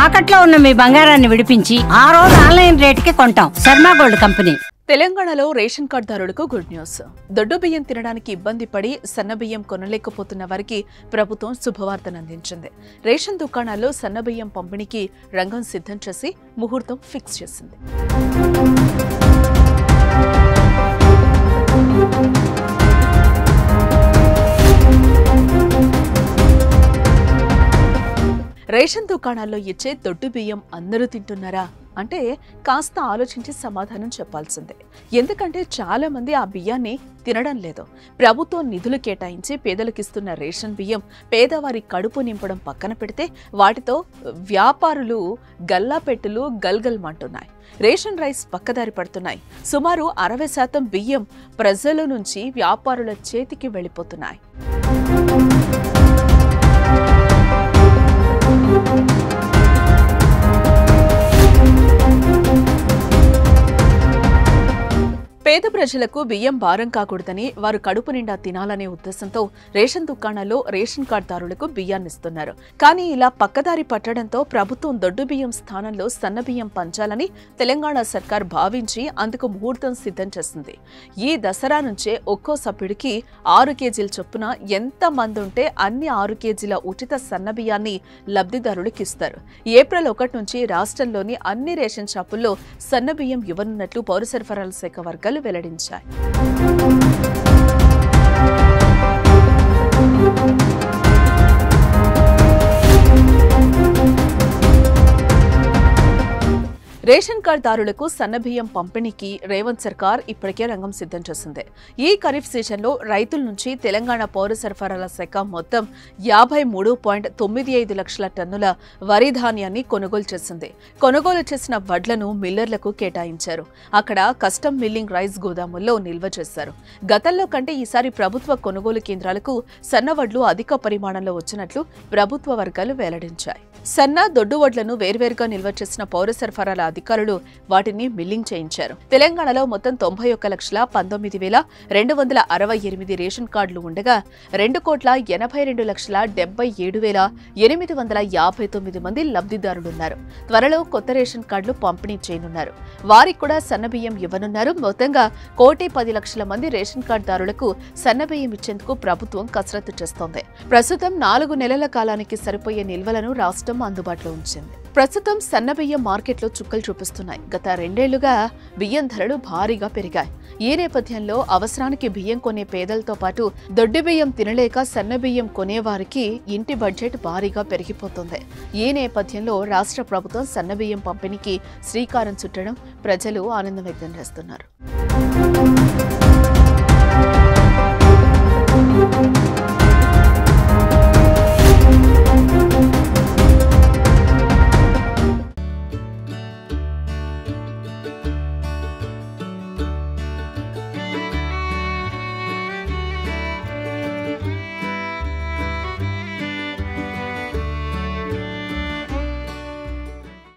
తాకట్లో ఉన్న మీ బంగారాన్ని విడిపించి ఆ రోజు ఆన్లైన్ రేటుకి కొంటాం. Sharma gold company. తెలంగాణలో రేషన్ కార్డుదారులకు గుడ్ న్యూస్. దొడ్డు బియ్యం తినడానికి ఇబ్బంది పడి సన్న బియ్యం కొనలేకపోతున్న వారికి ప్రభుత్వం శుభవార్తను అందించింది. రేషన్ దుకాణాల్లో సన్న బియ్యం పంపిణీకి రంగం సిద్ధం చేసి ముహూర్తం ఫిక్స్ చేసింది. రేషన్ దుకాణాల్లో ఇచ్చే దొడ్డు బియ్యం అందరూ తింటున్నారా అంటే కాస్త ఆలోచించి సమాధానం చెప్పాల్సిందే. ఎందుకంటే చాలా మంది ఆ బియ్యాన్ని తినడం లేదు. ప్రభుత్వం నిధులు కేటాయించి పేదలకిస్తున్న రేషన్ బియ్యం పేదవారి కడుపు నింపడం పక్కన పెడితే వాటితో వ్యాపారులు గల్లాపెట్టులు గల్గల్మంటున్నాయి. రేషన్ రైస్ పక్కదారి పడుతున్నాయి. సుమారు 60% బియ్యం ప్రజల నుంచి వ్యాపారుల చేతికి వెళ్ళిపోతున్నాయి. పేద ప్రజలకు బియ్యం భారం కాకూడదని, వారు కడుపు నిండా తినాలనే ఉద్దేశంతో రేషన్ దుకాణాల్లో రేషన్ కార్డుదారులకు బియ్యాన్నిస్తున్నారు. కానీ ఇలా పక్కదారి పట్టడంతో ప్రభుత్వం దొడ్డు బియ్యం స్థానంలో సన్న బియ్యం పంచాలని తెలంగాణ సర్కార్ భావించి అందుకు ముహూర్తం సిద్ధం చేసింది. ఈ దసరా నుంచే ఒక్కో సభ్యుడికి 6 కేజీల చొప్పున ఎంత మంది ఉంటే అన్ని 6 కేజీల ఉచిత సన్న బియ్యాన్ని లబ్ధిదారులకు ఇస్తారు. ఏప్రిల్ 1 నుంచి రాష్ట్రంలోని అన్ని రేషన్ షాపుల్లో సన్న బియ్యం ఇవ్వనున్నట్లు పౌర సరఫరాల శాఖ వర్గాలు వెల్లడించాయి. రేషన్ కార్డుదారులకు సన్నబియ్యం పంపిణీకి రేవంత్ సర్కార్ ఇప్పటికే రంగం సిద్ధం చేసింది. ఈ ఖరీఫ్ సీజన్లో రైతుల నుంచి తెలంగాణ పౌర సరఫరాల శాఖ మొత్తం 53.95 లక్షల టన్నుల వరి ధాన్యాన్ని కొనుగోలు చేసింది. కొనుగోలు చేసిన వడ్లను మిల్లర్లకు కేటాయించారు. అక్కడ కస్టమ్ మిల్లింగ్ రైస్ గోదాముల్లో నిల్వ చేశారు. గతంలో కంటే ఈసారి ప్రభుత్వ కొనుగోలు కేంద్రాలకు సన్న వడ్లు అధిక పరిమాణంలో వచ్చినట్లు ప్రభుత్వ వర్గాలు వెల్లడించాయి. సన్న దొడ్డు వడ్లను వేర్వేరుగా నిల్వ చేసిన పౌర సరఫరాల అధికారులు వాటిని మిల్లింగ్ చేయించారు. తెలంగాణలో మొత్తం 91,19,268 రేషన్ కార్డులు ఉండగా 2,82,77,859 మంది లబ్ధిదారులున్నారు. త్వరలో కొత్త రేషన్ కార్డులు పంపిణీ చేయనున్నారు. వారికి కూడా సన్నబియ్యం ఇవ్వనున్నారు. మొత్తంగా 1,10,00,000 మంది రేషన్ కార్డుదారులకు సన్నబియ్యం ఇచ్చేందుకు ప్రభుత్వం కసరత్తు చేస్తోంది. ప్రస్తుతం 4 నెలల కాలానికి సరిపోయే నిల్వలను రాష్ట్రం అందుబాటులో ఉంచింది. ప్రస్తుతం సన్నబియ్యం మార్కెట్లో చుక్కలు చూపిస్తున్నాయి. గత 2 ఏళ్లుగా బియ్యం ధరలు భారీగా పెరిగాయి. ఈ నేపథ్యంలో అవసరానికి బియ్యం కొనే పేదలతో పాటు దొడ్డు బియ్యం తినలేక సన్నబియ్యం కొనేవారికి ఇంటి బడ్జెట్ భారీగా పెరిగిపోతుంది. ఈ నేపథ్యంలో రాష్ట్ర ప్రభుత్వం సన్నబియ్యం పంపిణీకి శ్రీకారం చుట్టడం ప్రజలు ఆనందం వ్యక్తం చేస్తున్నారు.